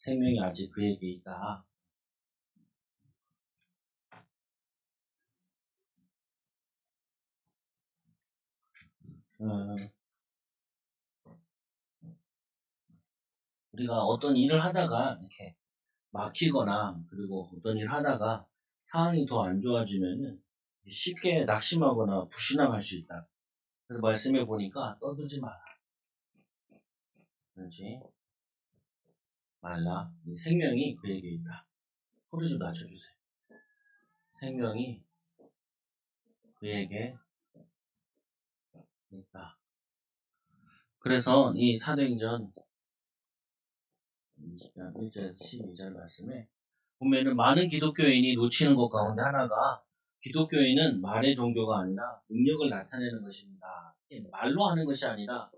생명이 아직 그에게 있다. 우리가 어떤 일을 하다가 이렇게 막히거나 그리고 어떤 일을 하다가 상황이 더 안 좋아지면은 쉽게 낙심하거나 불신앙할 수 있다. 그래서 말씀해 보니까 떠들지 마라. 그렇지? 말라. 이 생명이 그에게 있다. 소리 좀 낮춰주세요. 생명이 그에게 있다. 그래서 이 사도행전 1절에서 12절 말씀에 보면은 많은 기독교인이 놓치는 것 가운데 하나가 기독교인은 말의 종교가 아니라 능력을 나타내는 것입니다. 말로 하는 것이 아니라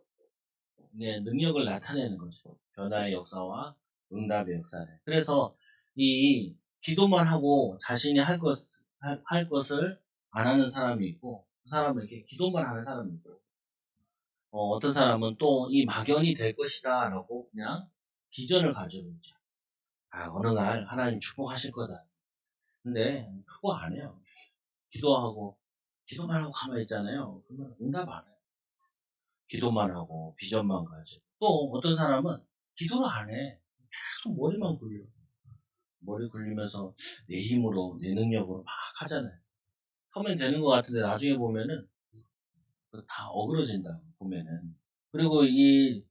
능력을 나타내는 거죠. 변화의 역사와 응답의 역사를. 그래서 이 기도만 하고 자신이 할 것을 안 하는 사람이 있고 그 사람은 이렇게 기도만 하는 사람이 있고 어떤 사람은 또 이 막연히 될 것이다 라고 그냥 비전을 가지고 있죠. 어느 날 하나님 축복하실 거다. 근데 그거 안 해요. 기도만 하고 가만히 있잖아요. 그러면 응답 안 해요. 기도만 하고 비전만 가지고. 또 어떤 사람은 기도를 안 해. 계속 머리만 굴려. 머리 굴리면서 내 힘으로 내 능력으로 막 하잖아요. 처음엔 되는 것 같은데 나중에 보면은 다 어그러진다. 보면은. 그리고 이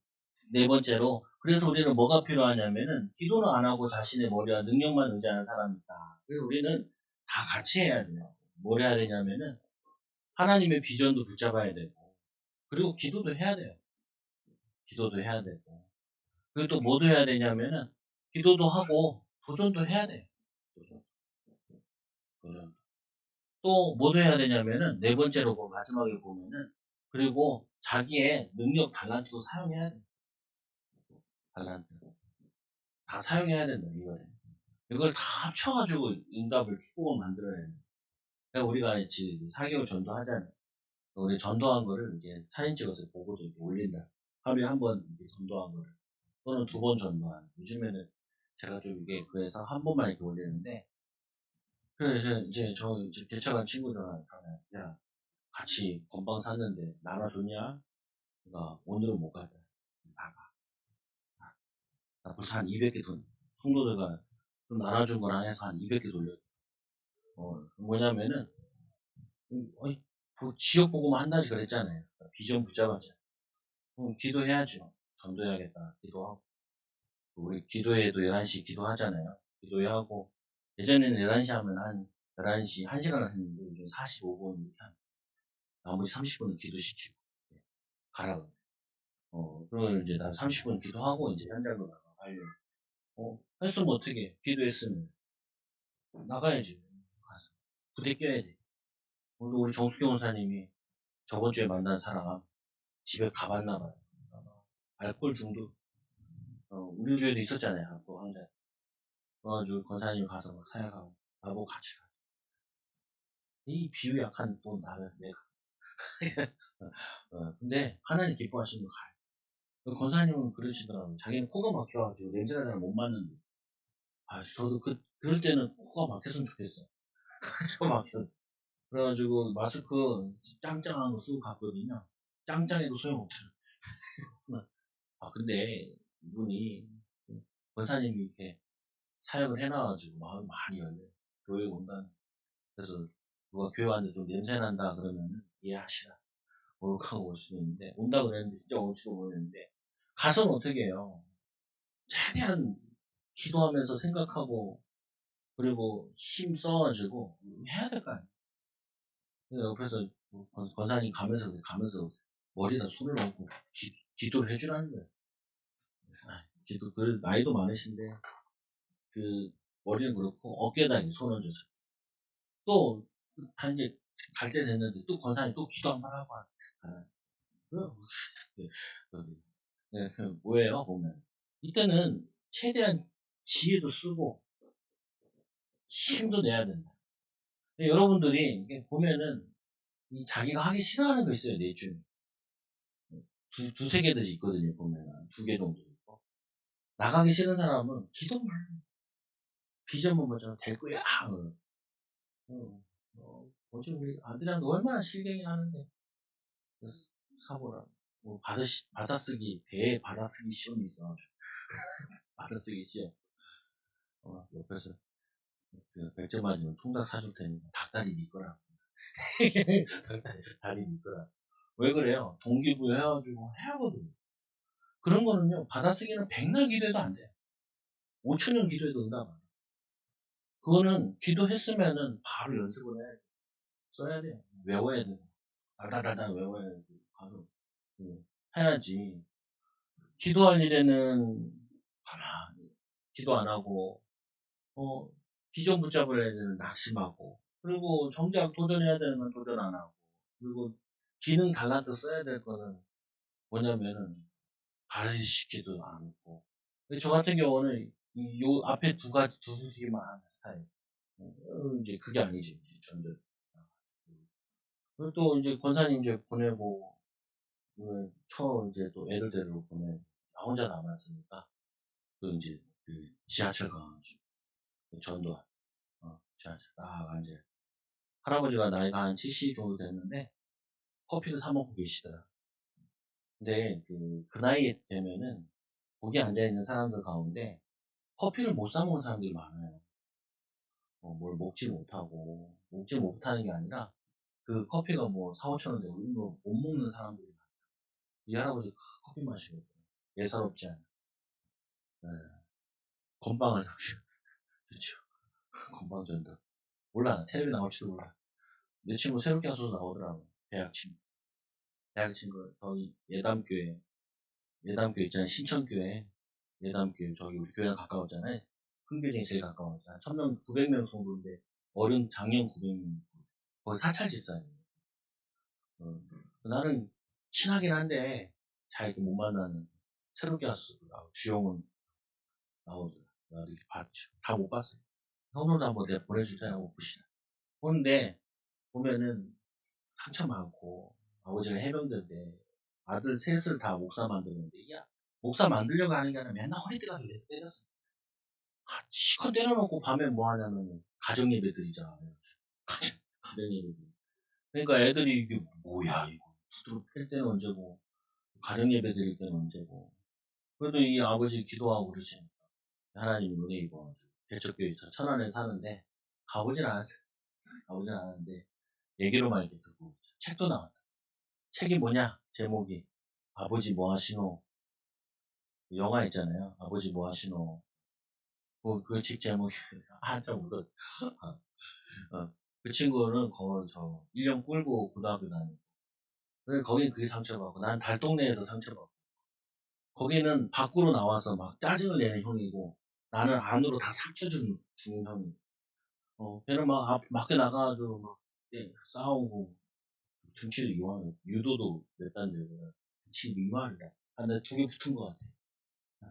네 번째로 그래서 우리는 뭐가 필요하냐면은 기도는 안 하고 자신의 머리와 능력만 의지하는 사람이 있다. 그래서 우리는 다 같이 해야 돼요. 뭘 해야 되냐면은 하나님의 비전도 붙잡아야 되고 그리고 기도도 해야 돼요. 기도도 해야 되고 그리고 또 뭐도 해야 되냐면은 기도도 하고 도전도 해야 돼요. 도전. 또 뭐도 해야 되냐면은 네 번째로 마지막에 보면은 그리고 자기의 능력 달란트도 사용해야 돼요. 달란트 다 사용해야 된다 이거예요. 이걸 다 합쳐가지고 응답을 축복을 만들어야 돼요. 그러니까 우리가 지금 4개월 전도하잖아요. 우리 전도한 거를 이제 사진 찍어서 보고서 이렇게 올린다. 하루에 한 번 이렇게 전도한 거를 또는 2번 전도한. 요즘에는 제가 좀 이게 그래서 한 번만 이렇게 올리는데 그래서 이제 저 이제 개척한 친구들한테 야 같이 건빵 샀는데 나눠줬냐? 그러니까 오늘은 못 가다. 나가. 나 벌써 한 200개 성도들과 좀 나눠준 거랑 해서 한 200개 돌렸어. 뭐냐면은 지역 보고만 한다지 그랬잖아요. 비전 붙잡았잖아요. 기도해야죠. 전도해야겠다. 기도하고. 우리 기도회도 11시 기도하잖아요. 기도회 하고, 예전에는 11시 하면 한 11시, 1시간을 했는데, 요즘 45분 이렇게 하면, 나머지 30분은 기도시키고, 가라고. 그러면 이제 난 30분 기도하고, 이제 현장으로 나가려고. 했으면 어떻게, 기도했으면, 나가야지. 가서. 부대 껴야 돼. 오늘 우리 정수경 원사님이 저번 주에 만난 사람, 집에 가봤나 봐요. 알코올 중독. 우리 교회도 있었잖아요. 또 항상. 그래가지고 권사님 가서 막 사역하고 나보고 같이 가. 이 비유 약한 또 나를 내가. 근데 하나님 기뻐하시는 거 가요. 권사님은 그러시더라고요. 자기는 코가 막혀가지고 냄새가 잘 못 맡는데. 저도 그럴 때는 코가 막혔으면 좋겠어. 코가 막혀. 그래가지고 마스크 짱짱한 거 쓰고 갔거든요. 짱짱해도 소용없더라고요. 근데 이분이 권사님이 이렇게 사역을 해놔가지고 마음이 많이 열려요. 교회 온다는. 그래서 누가 교회 왔는데 좀 냄새 난다 그러면 이해하시라. 목욕하고 올 수도 있는데 온다 그랬는데 진짜 올지도 모르겠는데 가서는 어떻게 해요? 최대한 기도하면서 생각하고 그리고 힘 써가지고 해야 될 거 아니에요. 그래서 옆에서 권사님 가면서 머리에다 손을 얹고 기도를 해주라는 거예요. 기도 나이도 많으신데 그 머리는 그렇고 어깨에다 손 얹어서 또 이제 갈 때 됐는데 또 권사님 또 기도 한번 하고 뭐예요 보면 이때는 최대한 지혜도 쓰고 힘도 내야 된다. 근데 여러분들이 이게 보면은 이 자기가 하기 싫어하는 거 있어요. 내 중에 두세 개듯이 있거든요. 보면은 2개 정도 있고 나가기 싫은 사람은 기도만 해. 비전만 먼저 될 거야. 어제 우리 아들이랑 얼마나 실갱이 하는데. 사보라. 뭐 받아쓰기, 받아쓰기 시험이 있어가지고. 받아쓰기 시험. 옆에서, 그, 100점 맞으면 통닭 사줄 테니까 닭다리 니 거라. 닭다리 니 거라. 왜 그래요? 동기부여 해가지고 해야거든요. 그런 거는요, 받아쓰기는 백날 기도해도 안 돼요. 5천년 기도해도 응답 안 돼요. 그거는 기도했으면은 바로 연습을 해야 돼요. 써야 돼요. 외워야 돼요. 달달달달 외워야 돼요. 가서, 해야지. 기도할 일에는 가만히 기도 안 하고, 비전 붙잡을 애는 낙심하고, 그리고 정작 도전해야 되는 건 도전 안 하고, 그리고 기능 달란트 써야 될 거는 뭐냐면은, 발휘시키도 않고. 저 같은 경우는 요 앞에 두 개만 하는 스타일. 이제 그게 아니지, 이제 전들. 그리고 또 이제 권사님 이제 보내고, 이제 또 애들 데리러 보내, 나 혼자 남았으니까, 또 이제 그 지하철 가가지고, 전도, 지하철 딱 이제 할아버지가 나이가 한 70 정도 됐는데, 커피를 사 먹고 계시더라. 근데 그 나이에 되면은, 거기 앉아있는 사람들 가운데, 커피를 못 사 먹는 사람들이 많아요. 뭘 먹지 못하는 게 아니라, 그 커피가 뭐 4, 5천 원 되고, 이런 거 못 먹는 사람들이 많아요. 이 할아버지 커피 마시거든요. 예사롭지 않아요. 네. 건빵을 하시고, 그렇죠. 건빵 전도. 몰라, 텔레비 나올지도 몰라. 내 친구 새롭게 하소서 나오더라고. 대학 친구, 저기 예담교회 있잖아요. 신천교회. 예담교회, 저기 우리 교회랑 가까웠잖아요. 큰 교회 중에 제일 가까웠잖아요. 1000명, 900명 정도인데, 어른, 작년 900명. 거기 사찰 집사예요. 나는 친하긴 한데, 잘 이렇게 못 만나는, 새롭게 하소서 주영은 나오더라. 나도 이렇게 봤죠. 다 못 봤어요. 형들도 한번 내가 보내줄 테라고 보시라. 보는데, 보면은 상처 많고, 아버지가 해병대인데, 아들 셋을 다 목사 만드는데, 야, 목사 만들려고 하는 게 아니라 맨날 허리띠 가지고 계속 때렸어. 시컷 때려놓고 밤에 뭐 하냐면, 가정예배 드리자. 가정예배 드리 그러니까 애들이 이게 뭐야, 이거. 두드러 팰 때는 언제고, 가정예배 드릴 때는 언제고. 그래도 이 아버지 기도하고 그러지. 하나님 은혜 입어가지고. 개척교회 저 천안에 사는데, 가보진 않았어요. 가보진 않았는데, 얘기로만 이렇게 듣고, 책도 나왔다. 책이 뭐냐? 제목이 아버지 뭐 하시노? 영화 있잖아요. 아버지 뭐 하시노? 그 책 제목이 한참 웃었. 그 친구는 저 1년 꿀고 고등학교 다니고. 그래 거긴 그게 상처받고 난 달동네에서 상처받고. 거기는 밖으로 나와서 막 짜증을 내는 형이고 나는 안으로 다 삭혀주는 형이. 걔는 막 밖에 나가가지고 막 싸우고 등치도 이완하고 유도도 몇 단 되고 등치 이완이다. 근데 두 개 붙은 것 같아.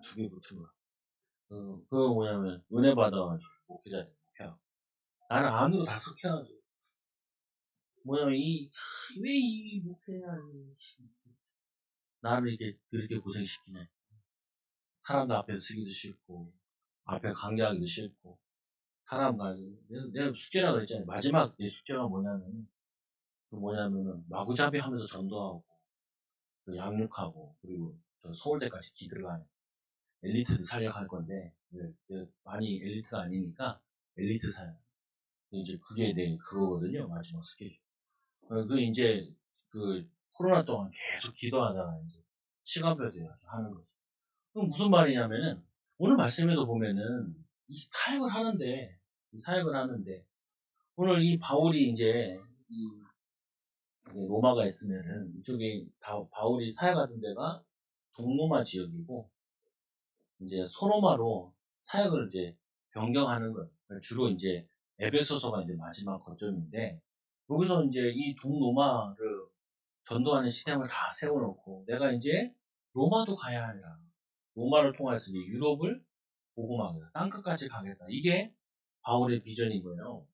두 개 붙은 거. 그거 뭐냐면, 은혜 받아가지고, 목회자님, 목회하고. 나는 안으로 다 섞여가지고. 뭐냐면, 왜 이 목회자님, 나를 이렇게, 그렇게 고생시키냐. 사람들 앞에서 쓰기도 싫고, 앞에 강의하기도 싫고, 사람과, 내가 숙제라고 그랬잖아요. 마지막 내 숙제가 뭐냐면은, 마구잡이 하면서 전도하고, 그 양육하고, 그리고 저 서울대까지 기들어가요. 엘리트도 살려갈 건데, 많이 엘리트가 아니니까, 엘리트 사역. 이제 그게 그거거든요. 마지막 스케줄. 이제 그 코로나 동안 계속 기도하다가 이제 시간표에 대해서 하는 거죠. 그럼 무슨 말이냐면은 오늘 말씀에도 보면은 이 사역을 하는데 오늘 이 바울이 이제 이 로마가 있으면은 이쪽에 바울이 사역하던 데가 동로마 지역이고 이제 소로마로 사역을 이제 변경하는 거예요. 주로 이제 에베소서가 이제 마지막 거점인데 여기서 이제 이 동로마를 전도하는 시스템을 다 세워놓고 내가 이제 로마도 가야 하리라. 로마를 통해서 이제 유럽을 복음하겠다. 땅끝까지 가겠다. 이게 바울의 비전인 거예요.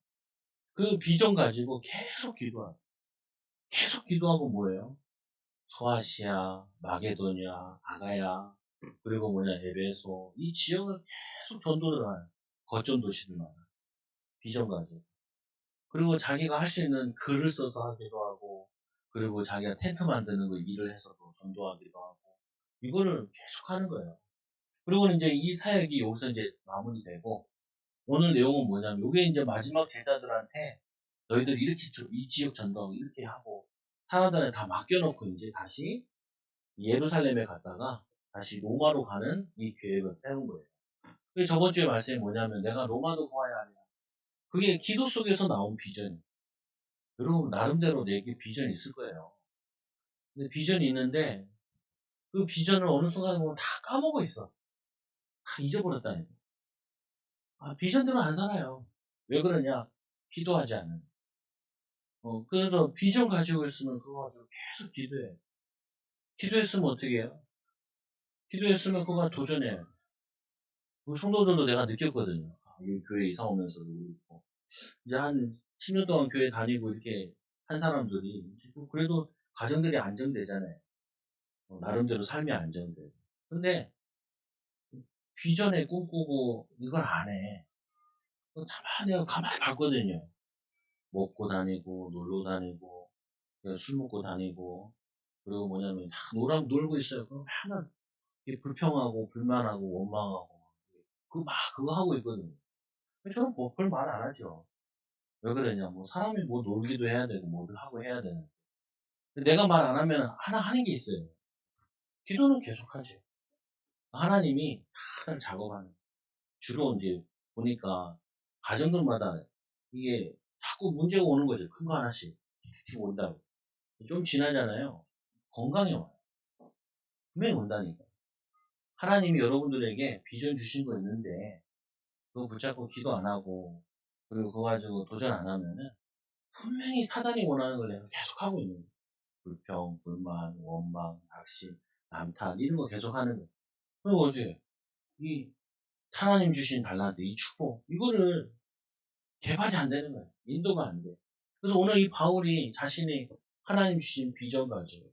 그 비전 가지고 계속 기도하고 계속 기도하고 뭐예요? 소아시아, 마게도냐, 아가야, 그리고 에베소, 이 지역을 계속 전도를 하는 거점 도시들 많아. 비전 가지고. 그리고 자기가 할 수 있는 글을 써서 하기도 하고, 그리고 자기가 텐트 만드는 거 일을 해서도 전도하기도 하고, 이거를 계속 하는 거예요. 그리고 이제 이 사역이 여기서 이제 마무리되고, 오늘 내용은 뭐냐면, 이게 이제 마지막 제자들한테 너희들 이렇게 이 지역 전도하고 이렇게 하고, 사람들한테 다 맡겨놓고 이제 다시 예루살렘에 갔다가 다시 로마로 가는 이 계획을 세운 거예요. 그 저번 주에 말씀이 뭐냐면 내가 로마도 보아야 하냐. 그게 기도 속에서 나온 비전이에요. 여러분 나름대로 내게 비전이 있을 거예요. 근데 비전이 있는데 그 비전을 어느 순간에 보면 다 까먹어 있어. 다 잊어버렸다니까. 비전대로 안 살아요. 왜 그러냐? 기도하지 않는. 그래서 비전 가지고 있으면 그거 가지고 계속 기도해. 기도했으면 어떻게 해요? 기도했으면 그거 도전해. 우리 성도들도 내가 느꼈거든요. 이 교회 이사 오면서도 그렇고. 이제 한 10년 동안 교회 다니고 이렇게 한 사람들이 그래도 가정들이 안정되잖아요. 나름대로 삶이 안정되고. 근데 비전에 꿈꾸고 이걸 안 해. 가만히 내가 가만히 봤거든요. 먹고 다니고 놀러 다니고 술 먹고 다니고 그리고 뭐냐면 다 놀고 있어요. 그럼 하나 불평하고 불만하고 원망하고 그거 하고 있거든요. 저는 뭐 별 말 안 하죠. 왜 그러냐 뭐 사람이 뭐 놀기도 해야 되고 뭐를 하고 해야 되는. 내가 말 안 하면 하나 하는 게 있어요. 기도는 계속하지. 하나님이 살살 작업하는. 주로 이제 보니까 가정들마다 이게 자꾸 문제가 오는 거죠. 큰 거 하나씩 온다고. 좀 지나잖아요. 건강에 와요. 분명히 온다니까. 하나님이 여러분들에게 비전 주신 거 있는데 그거 붙잡고 기도 안 하고 그리고 그거 가지고 도전 안 하면은 분명히 사단이 원하는 걸 내가 계속 하고 있는 거예요. 불평, 불만, 원망, 낙심, 남탓 이런 거 계속 하는 거예요. 그리고 어떻게 이 하나님 주신 달란트, 이 축복 이거를 개발이 안 되는 거예요. 인도가 안 돼. 그래서 오늘 이 바울이 자신이 하나님 주신 비전 가지고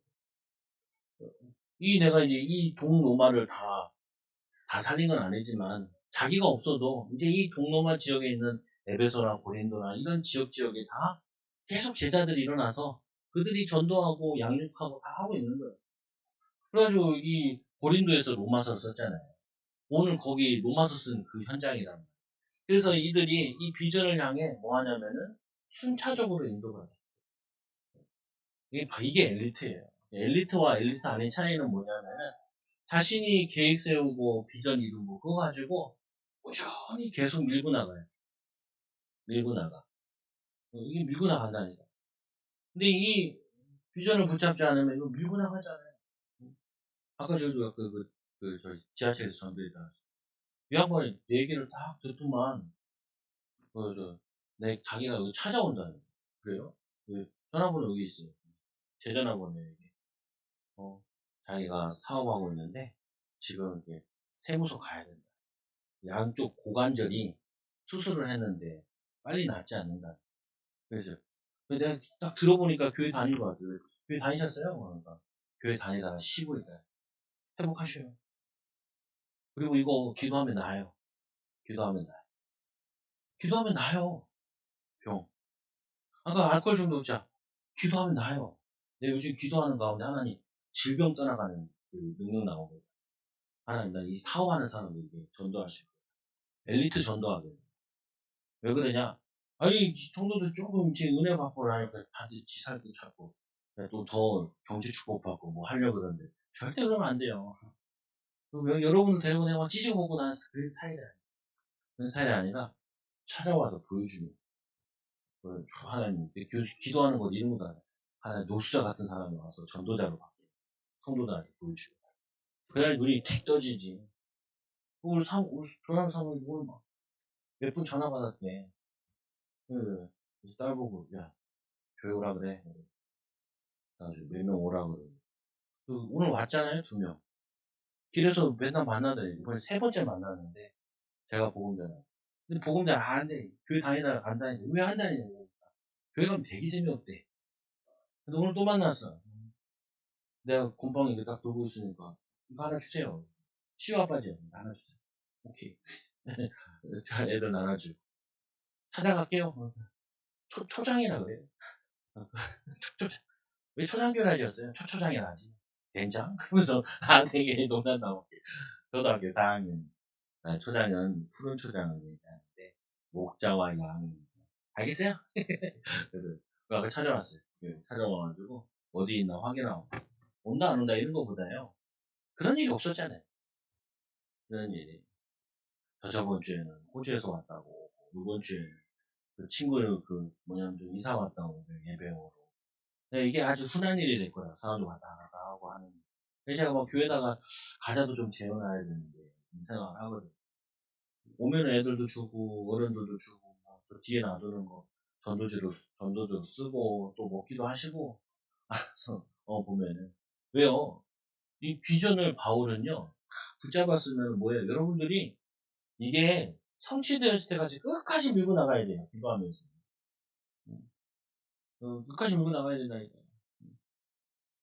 이 내가 이제 이 동로마를 다 살린 건 아니지만 자기가 없어도 이제 이 동로마 지역에 있는 에베소나 고린도나 이런 지역에 다 계속 제자들이 일어나서 그들이 전도하고 양육하고 다 하고 있는 거예요. 그래가지고 이 고린도에서 로마서 썼잖아요. 오늘 거기 로마서 쓴 그 현장이란 말이에요. 그래서 이들이 이 비전을 향해 뭐 하냐면은 순차적으로 인도가 돼요. 이게 엘리트예요. 엘리트와 엘리트 아닌 차이는 뭐냐면은 자신이 계획 세우고 비전 이루고 그거 가지고 꾸준히 계속 밀고 나가요. 밀고 나가. 이게 밀고 나간다니까. 근데 이 비전을 붙잡지 않으면 이거 밀고 나가잖아요. 아까 저도 저희 지하철에서 전도했다. 이 양반이 내 얘기를 딱 듣더만, 자기가 여기 찾아온다는. 그래요? 전화번호 여기 있어요. 제 전화번호 여기. 자기가 사업하고 있는데, 지금 이제 세무서 가야 된다. 양쪽 고관절이 수술을 했는데, 빨리 낫지 않는다. 그래서, 내가 딱 들어보니까 교회 다니는 것 같아요. 교회 다니셨어요? 그러니까. 교회 다니다가 쉬고 있다. 회복하셔요. 그리고 이거 기도하면 나아요. 기도하면 나아요. 기도하면 나아요. 병. 아까 알코올 중독자. 기도하면 나아요. 내가 요즘 기도하는 가운데 하나님 질병 떠나가는 그 능력 나오거든. 하나님 나 이 사업하는 사람들에게 전도하시고 엘리트 전도하게. 왜 그러냐? 아니 정도도 조금 이제 은혜 받고 나니까 다들 지살도 찾고 또 더 경제 축복 받고 뭐 하려고 그러는데 절대 그러면 안 돼요. 여러분을 데리고 내가 찢어 먹고 나서 그 스타일이 아니야. 그런 스타일이 아니라 찾아와서 보여주는 하나님 기도하는 것 이런 거다. 하나님 노수자 같은 사람이 와서 전도자로 바뀌어 성도들한테 보여주고 그래야 눈이 틱 떠지지. 우리 조남 사모님 오늘 몇 분 전화 받았대. 그래서 딸 보고 야 교회 오라 그래. 그래가지고 몇 명 오라 그래. 오늘 왔잖아요 2명. 길에서 맨날 만나더니 이번에 3번째 만났는데 제가 복음자라. 근데 복음자 안 돼. 교회 다니다 안 다니는데 왜 안 다니냐고. 교회 가면 되게 재미없대. 근데 오늘 또 만났어. 내가 곰팡이 이렇게 딱 돌고 있으니까 이거 하나 주세요. 시우 아빠지 나눠주세요. 오케이. 애들 나눠주고. 찾아갈게요. 초장이라 그래요. 초장. 왜 초장교란이었어요? 초초장이라지. 된장? 그러면서 되게 농담나고. 초등학교 4학년. 초장은, 푸른 초장을 얘기하는데, 목자와 양. 알겠어요? 그래서, 그 아까 찾아왔어요. 찾아와가지고, 어디 있나 확인하고. 온다, 안 온다, 이런 거보다요. 그런 일이 없었잖아요. 그런 일이. 저번 주에는 호주에서 왔다고, 이번 주에 그 친구를 좀 이사 왔다고, 예배용으로. 이게 아주 흔한 일이 될 거라, 사람들 왔다 갔다 하고 하는. 그래서 제가 막 교회다가 과자도 좀 재워놔야 되는데, 이 생각을 하거든요. 오면 애들도 주고, 어른들도 주고, 또 뒤에 놔두는 거, 전도주로 쓰고, 또 먹기도 하시고, 알아서, 보면은. 왜요? 이 비전을 바울은요, 붙잡았으면 뭐예요? 여러분들이 이게 성취되었을 때까지 끝까지 밀고 나가야 돼요. 기도하면서. 끝까지 밀고 나가야 된다니까요.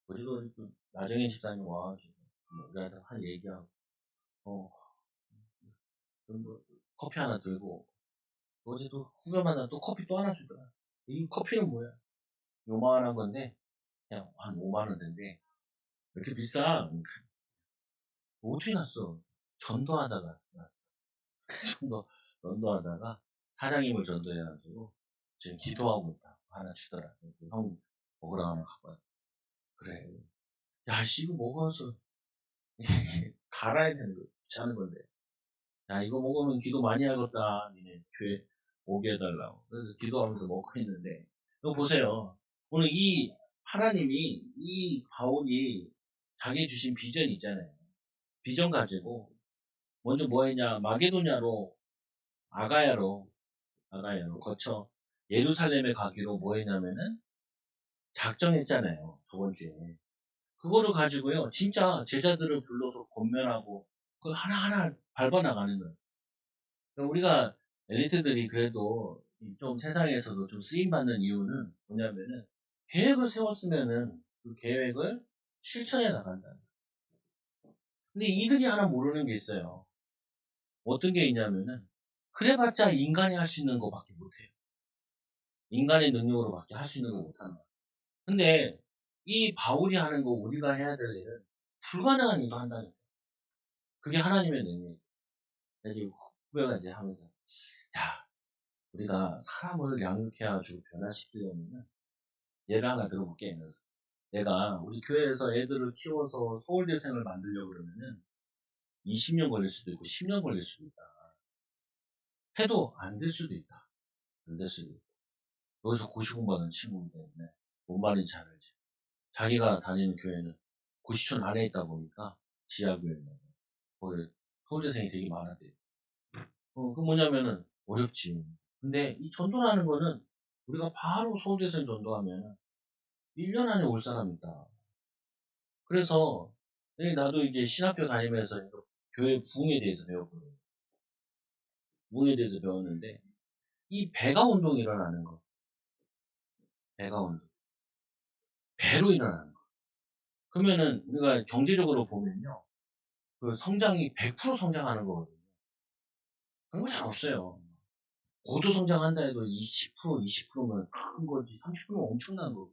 우리도 나정현 집사님 와가지고, 우리한테 한 얘기하고, 어, 커피 하나 들고, 어제 또 후배 만나 또 커피 또 하나 주더라. 이 커피는 뭐야? 요만한 건데, 그냥 한 5만 원인데, 왜 이렇게 비싸? 어떻게 났어? 전도하다가, 전도, 전도하다가, 사장님을 전도해가지고, 지금 기도하고 있다. 하나 주더라. 형, 먹으라 하나 갖고 와. 그래. 야, 씨, 이거 먹어서, 갈아야 되는 거, 귀찮은 건데. 야, 이거 먹으면 기도 많이 하겠다. 니네 교회 오게 해달라고. 그래서 기도하면서 먹고 있는데, 이거 보세요. 오늘 하나님이, 이 바울이 자기 주신 비전 있잖아요. 비전 가지고, 먼저 뭐 했냐, 아가야로 거쳐 예루살렘에 가기로 뭐 했냐면은, 작정했잖아요. 저번 주에. 그거를 가지고요, 진짜 제자들을 불러서 권면하고, 그 하나하나 밟아나가는 거예요. 그러니까 우리가 엘리트들이 그래도 좀 세상에서도 좀 쓰임받는 이유는 뭐냐면은 계획을 세웠으면은 그 계획을 실천해 나간다. 근데 이들이 하나 모르는 게 있어요. 어떤 게 있냐면은 그래봤자 인간이 할 수 있는 것밖에 못해요. 인간의 능력으로밖에 할 수 있는 거 못하는 거야. 근데 이 바울이 하는 거 우리가 해야 될 일은 불가능한 일도 한다는 거예요. 그게 하나님의 능력이에요. 그래서 후배가 이제 하면서 야 우리가 사람을 양육해가지고 변화시키려면 예를 하나 들어볼게. 내가 우리 교회에서 애들을 키워서 서울대생을 만들려고 그러면은 20년 걸릴 수도 있고 10년 걸릴 수도 있다. 해도 안 될 수도 있다. 안 될 수도 있다. 여기서 고시공부하는 친구기 때문에 뭔 말인지 잘 알지. 자기가 다니는 교회는 고시촌 안에 있다 보니까 지하교회는 거기 서울대생이 되게 많아대. 그 뭐냐면은 어렵지. 근데 이 전도라는 거는 우리가 바로 서울대생 전도하면 1년 안에 올 사람이 있다. 그래서 나도 이제 신학교 다니면서 교회 부흥에 대해서 배웠거든요. 부흥에 대해서 배웠는데 이 배가 운동이 일어나는 거. 배가 운동. 배로 일어나는 거. 그러면은 우리가 경제적으로 보면요. 그 성장이 100% 성장하는 거거든요. 그런 거 잘 없어요. 고도 성장한다 해도 20%면 큰 거지. 30%면 엄청난 거고.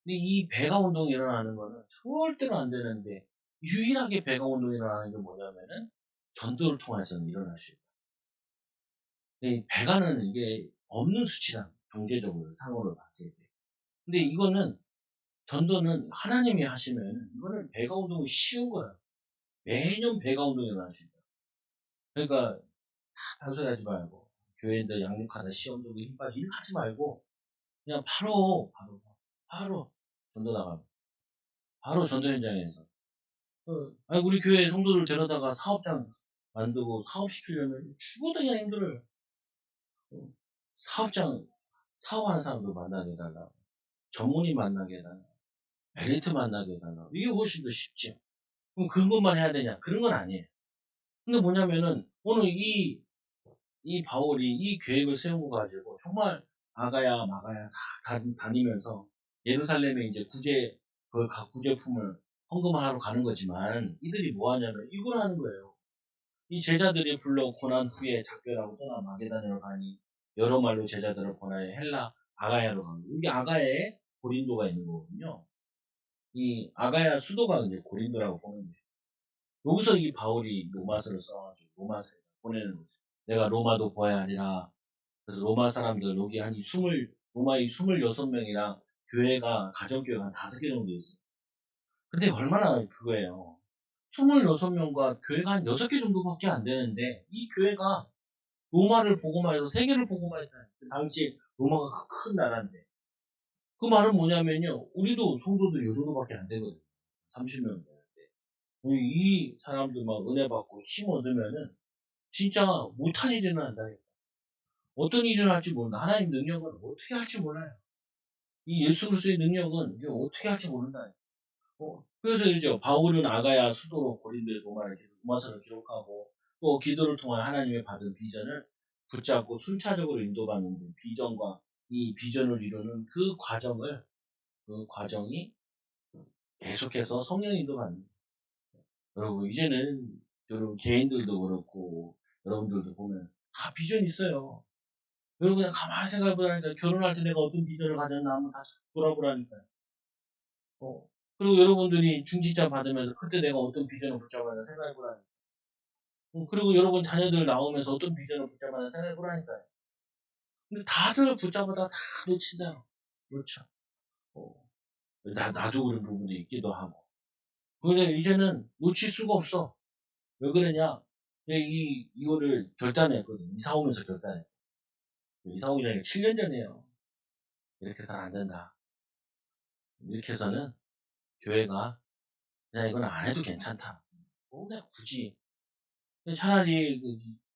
근데 이 배가 운동이 일어나는 거는 절대로 안 되는데 유일하게 배가 운동이 일어나는 게 뭐냐면은 전도를 통해서는 일어날 수 있다. 이 배가는 이게 없는 수치다. 경제적으로 상으로 봤을 때. 근데 이거는 전도는 하나님이 하시면 이거는 배가 운동이 쉬운 거야. 매년 배가 운동이 일어날 수 있다. 그러니까 단소리하지 말고 교회인들 양육하다 시험 들고 힘 빠지고 이거 하지 말고 그냥 바로 전도 나가고 바로 전도 현장에서 아니 우리 교회 성도들 데려다가 사업장 만들고 사업시키려면 죽어도 그냥 힘들어요. 어, 사업장 사업하는 사람들 만나게 해달라. 전문의 만나게 해달라. 엘리트 만나게 해달라. 이게 훨씬 더 쉽지. 그럼 그것만 해야 되냐? 그런 건 아니에요. 근데 뭐냐면은 오늘 이 바울이 이 계획을 세우고 가지고 정말 아가야 마가야 싹 다니면서 예루살렘에 이제 각 구제품을 헌금을 하러 가는 거지만 이들이 뭐 하냐면 이걸 하는 거예요. 이 제자들이 불러 고난 후에 작별하고 떠나 마게다냐로 가니 여러 말로 제자들을 보내어 헬라 아가야로 가고 여기 아가야에 고린도가 있는 거거든요. 이 아가야 수도가 이제 고린도라고 보면 돼요. 여기서 이 바울이 로마서를 써가지고 로마서에 보내는 거죠. 내가 로마도 보아야 하니라. 그래서 로마 사람들 여기 한 20, 로마의 26명이랑 교회가 가정교회가 한 5개 정도 있어요. 근데 얼마나 그거예요. 26명과 교회가 한 6개 정도밖에 안 되는데 이 교회가 로마를 복음화해서 세계를 복음화했다. 그 당시 로마가 큰 나라인데 그 말은 뭐냐면요. 우리도 성도들이 이 정도밖에 안 되거든요. 30명 되는데 이 사람들 막 은혜 받고 힘 얻으면은 진짜 못한 일이나 한다니까. 어떤 일을 할지 모른다. 하나님 능력은 어떻게 할지 몰라요. 이 예수 그리스도의 능력은 이게 어떻게 할지 모른다. 그래서 이제 바울은 아가야 수도로 고린도에 로마서를 기록하고 또 기도를 통해 하나님의 받은 비전을 붙잡고 순차적으로 인도받는 비전과 이 비전을 이루는 그 과정이 계속해서 성령 인도받는 여러분 이제는 여러분 개인들도 그렇고 여러분들도 보면 다 비전이 있어요. 여러분 그냥 가만히 생각해보라니까 결혼할 때 내가 어떤 비전을 가졌나 한번 다시 돌아보라니까요. 그리고 여러분들이 중직자 받으면서 그때 내가 어떤 비전을 붙잡았나 생각해보라니까. 그리고 여러분 자녀들 나오면서 어떤 비전을 붙잡았나 생각해보라니까요. 근데 다들 붙잡아다 다 놓친다. 그렇죠. 어, 나도 그런 부분도 있기도 하고. 근데 이제는 놓칠 수가 없어. 왜 그러냐? 이거를 결단했거든. 이사 오면서 결단해. 이사 오기 전에 7년 전이에요. 이렇게 해서는 안 된다. 이렇게 해서는 교회가 그냥 이건 안 해도 괜찮다. 그냥 굳이. 차라리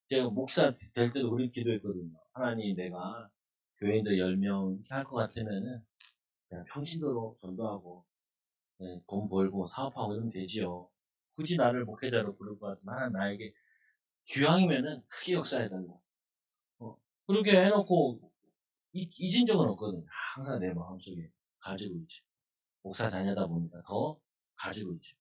제가 목사 될 때도 그렇게 기도했거든요. 하나님 내가 교인들 10명 이렇게 할 것 같으면은 그냥 평신도로 전도하고 돈 벌고 사업하고 이러면 되지요. 굳이 나를 목회자로 부를 것 같으면 하나님 나에게 기왕이면은 크게 역사해야 된다. 그렇게 해놓고 잊은 적은 없거든요. 항상 내 마음속에 가지고 있죠. 목사 다니다 보니까 더 가지고 있죠.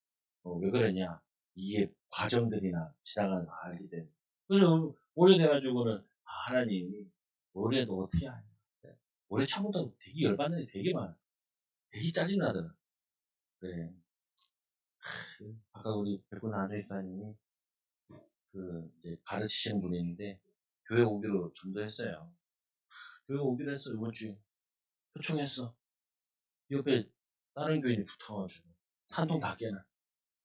왜 그러냐? 이게 과정들이나 지나가는 거 알기 때문에. 그래서 오래돼가지고는 하나님이 올해도 어떻게 하냐. 올해 처음부터 되게 열받는 게 되게 많아. 되게 짜증나더라. 그래. 아까 우리 백군 안회사님이 이제 가르치시는 분인데 교회 오기로 전도했어요. 교회 오기로 했어 이번 주에 초청했어. 옆에 다른 교인이 붙어가지고 산통 다 깨놨어.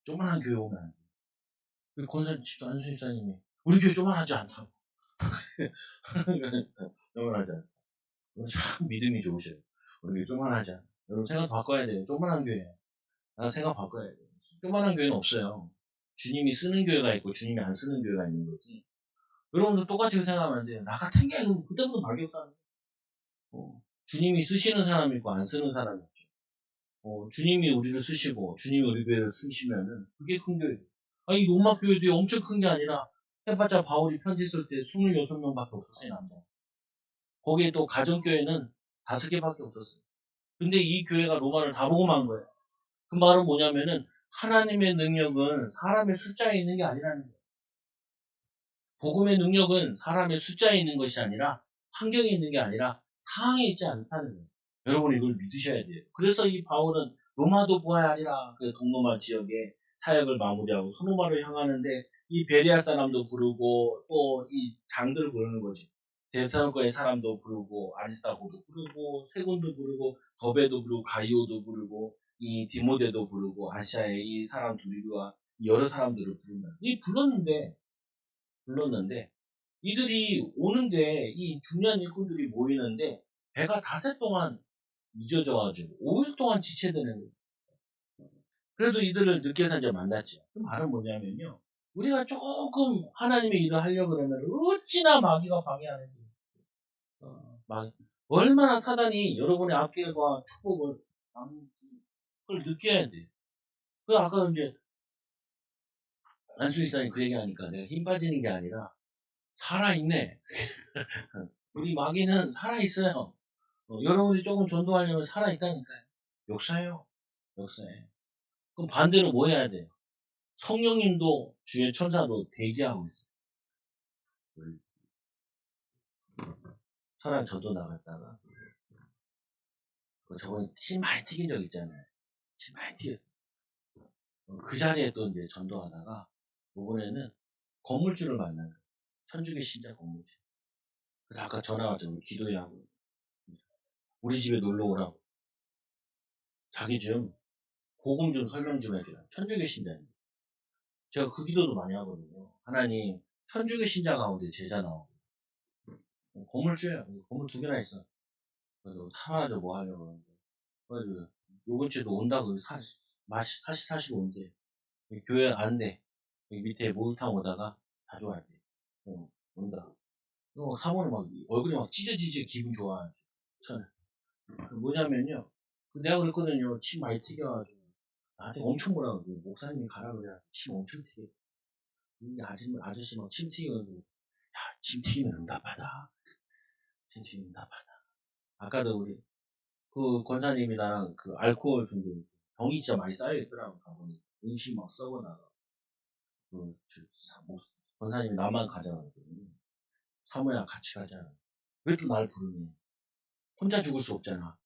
조그만한 교회 오면 안 돼. 그 권사 집도 안수집사님이 우리 교회 조그만하지 않다고. 조그만하지 않다. 참 믿음이 좋으셔요. 우리 교회 조그만하지 않아. 여러분 생각 바꿔야 돼요. 조그만한 교회. 나 생각 바꿔야 돼요. 조그만한 교회는 없어요. 주님이 쓰는 교회가 있고 주님이 안 쓰는 교회가 있는 거지. 여러분도 똑같이 생각하면 안 돼요. 나 같은 게 그때부터 막역사는 주님이 쓰시는 사람이 있고 안 쓰는 사람이 있죠. 주님이 우리를 쓰시고 주님이 우리 교회를 쓰시면은 그게 큰 교회. 이 로마 교회도 엄청 큰 게 아니라 해봤자 바울이 편지 쓸 때 26명밖에 없었어요, 남자. 거기에 또 가정교회는 5개밖에 없었어요. 근데 이 교회가 로마를 다 복음한 거예요. 그 말은 뭐냐면은 하나님의 능력은 사람의 숫자에 있는 게 아니라는 거예요. 복음의 능력은 사람의 숫자에 있는 것이 아니라 환경에 있는 게 아니라 상황에 있지 않다는 거예요. 여러분 이걸 믿으셔야 돼요. 그래서 이 바울은 로마도 보아야 하리라 그 동로마 지역에 사역을 마무리하고 소노마를 향하는데 이 베리아 사람도 부르고 또 이 장들을 부르는 거지. 데살로니가의 사람도 부르고 아리스타고도 부르고 세군도 부르고 더베도 부르고 가이오도 부르고 이 디모데도 부르고 아시아의 이 사람 둘이와 여러 사람들을 부르면 이 불렀는데 이들이 오는데 이 중요한 일꾼들이 모이는데 배가 닷새 동안 늦어져가지고 5일 동안 지체되는 거예요. 그래도 이들을 늦게서 이제 만났죠. 그 말은 뭐냐면요. 우리가 조금 하나님의 일을 하려고 그러면 어찌나 마귀가 방해하는지. 얼마나 사단이 여러분의 앞길과 축복을 막는지 그걸 느껴야 돼. 그 아까 이제 안수이사님 그 얘기하니까 내가 힘 빠지는 게 아니라 살아있네. 우리 마귀는 살아있어요. 여러분이 조금 전도하려면 살아있다니까요. 역사예요. 역사에. 그럼 반대로 뭐 해야 돼요? 성령님도 주의 천사도 대기하고 있어요. 저랑 저도 나갔다가 저번에 침 많이 튀긴 적 있잖아요. 침 많이 튀겼어요. 그 자리에 또 이제 전도하다가 이번에는 건물주를 만난 거예요. 천주교 신자 건물주. 그래서 아까 전화 왔죠. 우리 기도회 하고 우리 집에 놀러 오라고. 자기 좀 복음 좀 설명 좀 해줘라. 천주교 신자인데. 제가 그 기도도 많이 하거든요. 하나님 천주교 신자 가운데 제자 나오고 건물주예요. 건물 2개나 있어. 그래서 하나도 뭐 하려고 하는데. 그래가지고 요번 주에도 온다고 사시고 온대. 교회 안 돼. 여기 밑에 목욕탕 오다가 자주 와야 돼. 온다. 사모는 막 얼굴이 막 찢어지지 기분 좋아. 저는 뭐냐면요. 내가 그랬거든요. 침 많이 튀겨가지고 나한테 엄청 뭐라 그러고 목사님이 가라 그래. 침 엄청 튀겨. 이 아저씨 막 침 튀겨가지고 야, 침 튀기면 응답하다. 침 튀기면 응답하다. 아까도 우리 그 권사님이 나랑 그 알코올 중독 병이 진짜 많이 쌓여있더라고. 가보니 음식 막 썩어나가. 권사님이 나만 가자고 했거든요. 사모야 같이 가자. 왜 또 날 부르니? 혼자 죽을 수 없잖아.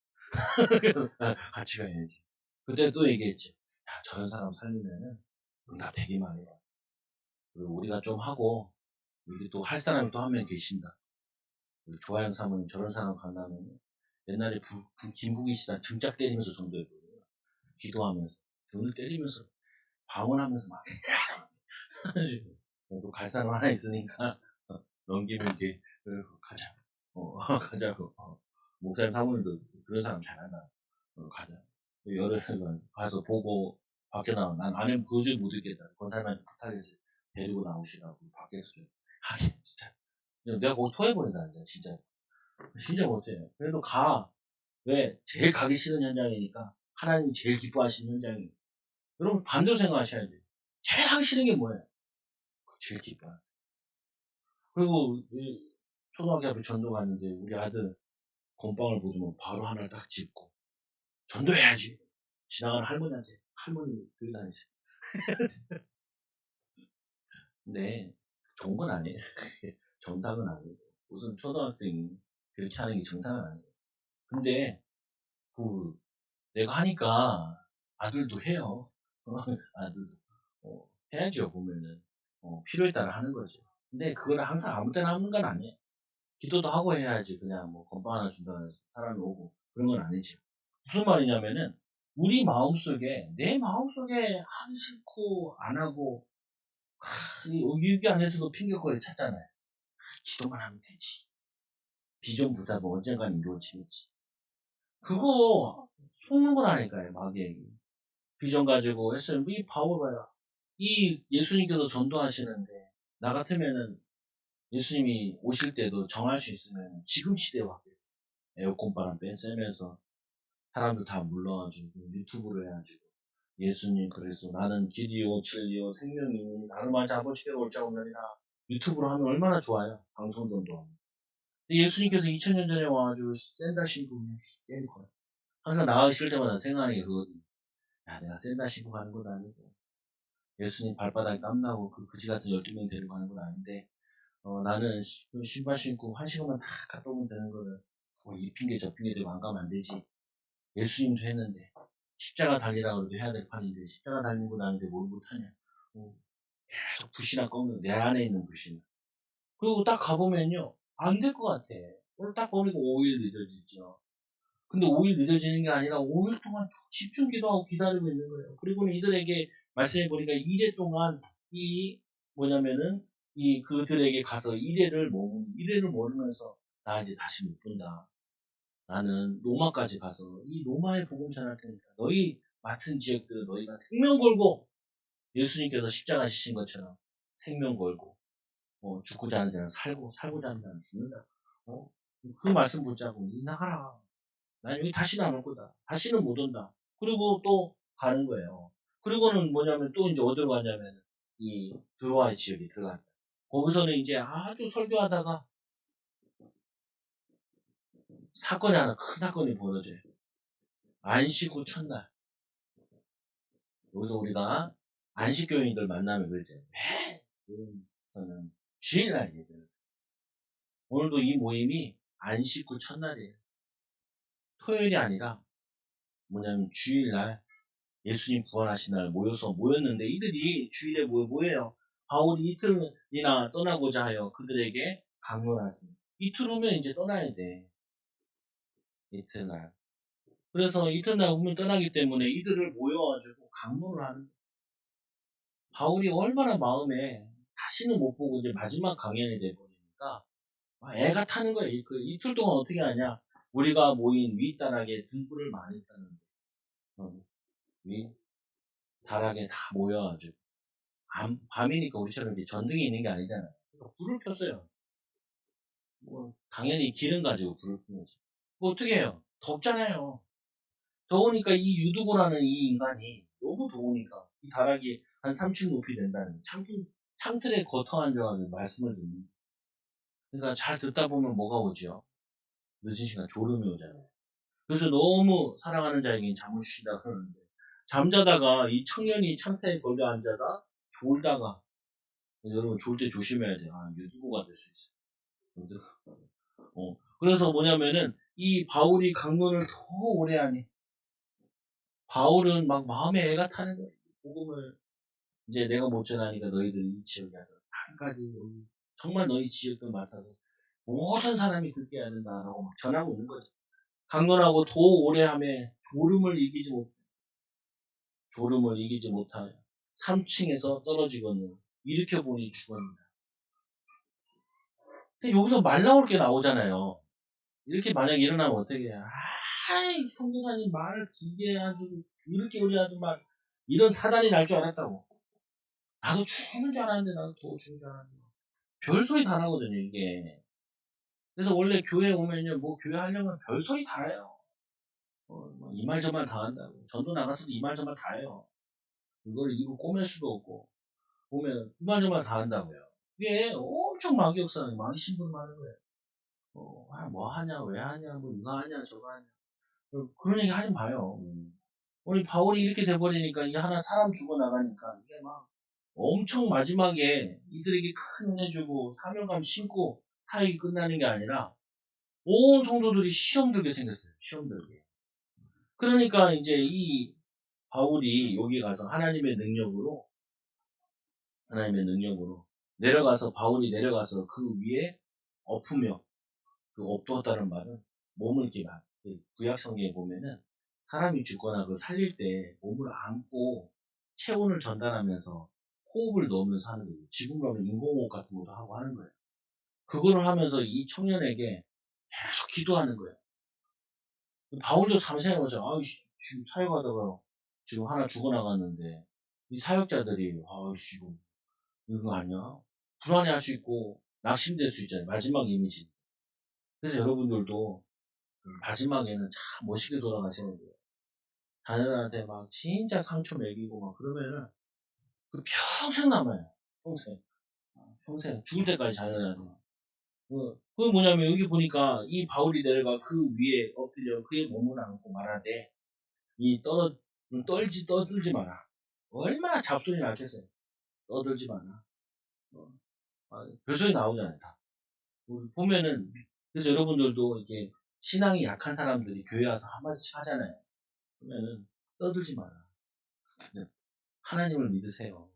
같이 가야지. 그때 또 얘기했지. 야, 저런 사람 살리면은 응답 되기만 해요. 그리고 우리가 좀 하고, 여기 또 할 사람이 또 한 명 계신다. 우리 조하영 사모님 저런 사람 간다면 옛날에 김국희 씨가 등짝 때리면서 전도했거든요. 기도하면서. 등을 때리면서, 방언하면서 막, 또 갈 사람 하나 있으니까, 넘기면 이렇게, 가자. 가자고. 목사님 사모님도 그런 사람 잘한다. 가자. 열흘 가서 보고 밖에 나와. 난 안에 도저히 못 있겠다. 권사님한테 부탁해서 데리고 나오시라고 밖에서 좀 하긴 진짜. 내가 거기 토해버린다니까 진짜. 진짜 못해요. 그래도 가. 왜? 제일 가기 싫은 현장이니까 하나님이 제일 기뻐하시는 현장이. 여러분 반대로 생각하셔야 돼요. 제일 하기 싫은 게 뭐예요? 제일 기뻐. 그리고 초등학교 앞에 전도 갔는데 우리 아들 건빵을 보더니 바로 하나를 딱 짚고 전도해야지. 지나가는 할머니한테 할머니 들고 다니지. 근데 좋은 건 아니에요. 정상은 아니고 무슨 초등학생이 그렇게 하는 게 정상은 아니에요. 근데 그 내가 하니까 아들도 해요. 아들도 해야죠 보면은 필요에 따라 하는 거죠. 근데 그걸 항상 아무 때나 하는 건 아니에요. 기도도 하고 해야지 그냥 뭐 건빵 하나 준다고 해서 사람이 오고 그런 건 아니죠. 무슨 말이냐면은 우리 마음속에 내 마음속에 하기 싫고 안 하고 유기 안에서도 핑계거리 찾잖아요. 기도만 하면 되지. 비전 부답은 언젠가는 이루어지겠지. 그거 속는 거라니까요, 마귀에게. 비전 가지고 했어요. 이 바보 봐요. 이 예수님께서 전도하시는데, 나 같으면은 예수님이 오실 때도 정할 수 있으면 지금 시대에 왔겠어. 에어컨 바람 쐬면서 사람들 다 물러가지고 유튜브를 해가지고 예수님 그래서 나는 길이요 진리요 생명이니 나를 맞아 아버지께로 올 자 없느니라 유튜브로 하면 얼마나 좋아요. 방송 전도하면. 예수님께서 2000년 전에 와가지고 샌들 신고 샌 거야. 항상 나가실 때마다 생각하는 게 그거거든요. 야, 내가 샌들 신고 가는 건 아니고 예수님 발바닥에 땀나고 그 그지 같은 12명 데리고 가는 건 아닌데 나는 신발 신고 1시간만 다 갔다 오면 되는 거를 이 핑계 저 핑계 대고 안 가면 안 되지. 예수님도 했는데 십자가 달리라 그래도 해야 될 판인데 십자가 달리는 건 아닌데 뭘 못하냐. 계속 불신을 꺾는 내 안에 있는 불신. 그리고 딱 가보면요. 안 될 것 같아. 오늘 딱 보니까 5일 늦어지죠. 근데 5일 늦어지는 게 아니라 5일 동안 집중 기도하고 기다리고 있는 거예요. 그리고는 이들에게 말씀해 보니까 2대 동안 뭐냐면은 그들에게 가서 2대를 모르면서 나 이제 다시 못 본다. 나는 로마까지 가서 이 로마의 복음 전할 테니까 너희 맡은 지역들은 너희가 생명 걸고 예수님께서 십자가 지신 것처럼 생명 걸고 죽고자 하는 자는 살고자 하는 자는 죽는다. 그 말씀 붙잡고 니 나가라. 난 여기 다시는 안 올 거다. 다시는 못 온다. 그리고 또 가는 거예요. 그리고는 뭐냐면 또 이제 어디로 가냐면 이 드로아의 지역에 들어간다. 거기서는 이제 아주 설교하다가 큰 사건이 벌어져요. 안식 후 첫날. 여기서 우리가 안식교인들 만나면 그러죠. 교회에서는 주일날 예배를. 오늘도 이 모임이 안식 후 첫날이에요. 토요일이 아니라 뭐냐면 주일날 예수님 부활하신 날 모였는데 이들이 주일에 뭐예요? 바울이 이틀이나 떠나고자 하여 그들에게 강론하였습니다. 이틀 후면 이제 떠나야 돼. 이틀날. 그래서 이튿날 후면 떠나기 때문에 이들을 모여가지고 강론을 하는 거예요. 바울이 얼마나 마음에 다시는 못 보고 이제 마지막 강연이 돼버리니까 애가 타는 거예요. 그 이틀 동안 어떻게 하냐? 우리가 모인 윗다락에 등불을 많이 켰는데 윗다락에 다 모여가지고 밤이니까 우리처럼 이렇게 전등이 있는 게 아니잖아요. 그러니까 불을 켰어요. 뭐 당연히 기름 가지고 불을 켜는 거죠. 뭐 어떻게 해요? 덥잖아요. 더우니까 이 유두보라는 이 인간이 너무 더우니까 이 다락이 한 3층 높이 된다는 창틀에 걷어 앉아가지고 말씀을 듣는. 그러니까 잘 듣다 보면 뭐가 오죠? 늦은 시간 졸음이 오잖아요. 그래서 너무 사랑하는 자에게 잠을 쉬다 그러는데 잠자다가 이 청년이 창틀에 걸려 앉아다 졸다가 여러분 졸 때 조심해야 돼요. 유두보가 될 수 있어요. 그래서 뭐냐면은 이 바울이 강론을 더 오래 하니 바울은 막 마음에 애가 타는 거예요. 복음을 이제 내가 못 전하니까 너희들이 이 지역에 가서 한 가지 정말 너희 지역들 맡아서 모든 사람이 듣게 해야 된다라고 막 전하고 있는 거죠. 강론하고 더 오래 함에 졸음을 이기지 못하여 3층에서 떨어지거늘 일으켜 보니 죽었습니다. 근데 여기서 말 나올 게 나오잖아요. 이렇게 만약에 일어나면 어떻게 해요? 아이, 선교사님 말을 길게 해가지고, 이렇게 우리 아주 막, 이런 사단이 날 줄 알았다고. 나도 죽는 줄 알았는데, 나도 더 죽는 줄 알았는데. 별소리 다 나거든요, 이게. 그래서 원래 교회 오면요, 뭐 교회 하려면 별소리 다 해요. 이 말 저 말 다 한다고. 전도 나가서도 이 말 저 말 다 해요. 이걸 입을 꼬맬 수도 없고, 보면 이 말 저 말 다 한다고요. 이게 엄청 막역사는 많이 신분 하는 거예요. 뭐 하냐, 왜 하냐, 뭐 이거 하냐, 저거 하냐. 그런 얘기 하지 마요. 우리 바울이 이렇게 돼버리니까 이게 하나 사람 죽어나가니까 이게 막 엄청 마지막에 이들에게 큰 은혜 주고 사명감 심고 사역이 끝나는 게 아니라 온 성도들이 시험 들게 생겼어요. 시험 들게. 그러니까 이제 이 바울이 여기 가서 하나님의 능력으로 내려가서 바울이 내려가서 그 위에 엎으며 그 엎두었다는 말은 몸을 이렇게 막 구약 성경에 보면은 사람이 죽거나 그 살릴 때 몸을 안고 체온을 전달하면서 호흡을 넣으면서 하는 거예요. 지금으로 하면 인공호흡 같은 것도 하고 하는 거예요. 그거를 하면서 이 청년에게 계속 기도하는 거예요. 바울도 잠생해보죠. 지금 사역하다가 지금 하나 죽어나갔는데 이 사역자들이 이거 아니야? 불안해할 수 있고 낙심될 수 있잖아요. 마지막 이미지. 그래서 여러분들도 마지막에는 참 멋있게 돌아가시는 거예요. 자녀들한테 막 진짜 상처 먹이고 막 그러면은 그 평생 남아요. 평생. 평생. 죽을 때까지 자녀들한테. 그게 뭐냐면 여기 보니까 이 바울이 내려가 그 위에 엎드려 그의 몸을 안고 말하되 떠들지 마라. 얼마나 잡소리 났겠어요. 떠들지 마라. 별소리 나오잖아요. 다. 보면은 그래서 여러분들도 이렇게 신앙이 약한 사람들이 교회 와서 한마디씩 하잖아요. 그러면은 떠들지 마라. 하나님을 믿으세요.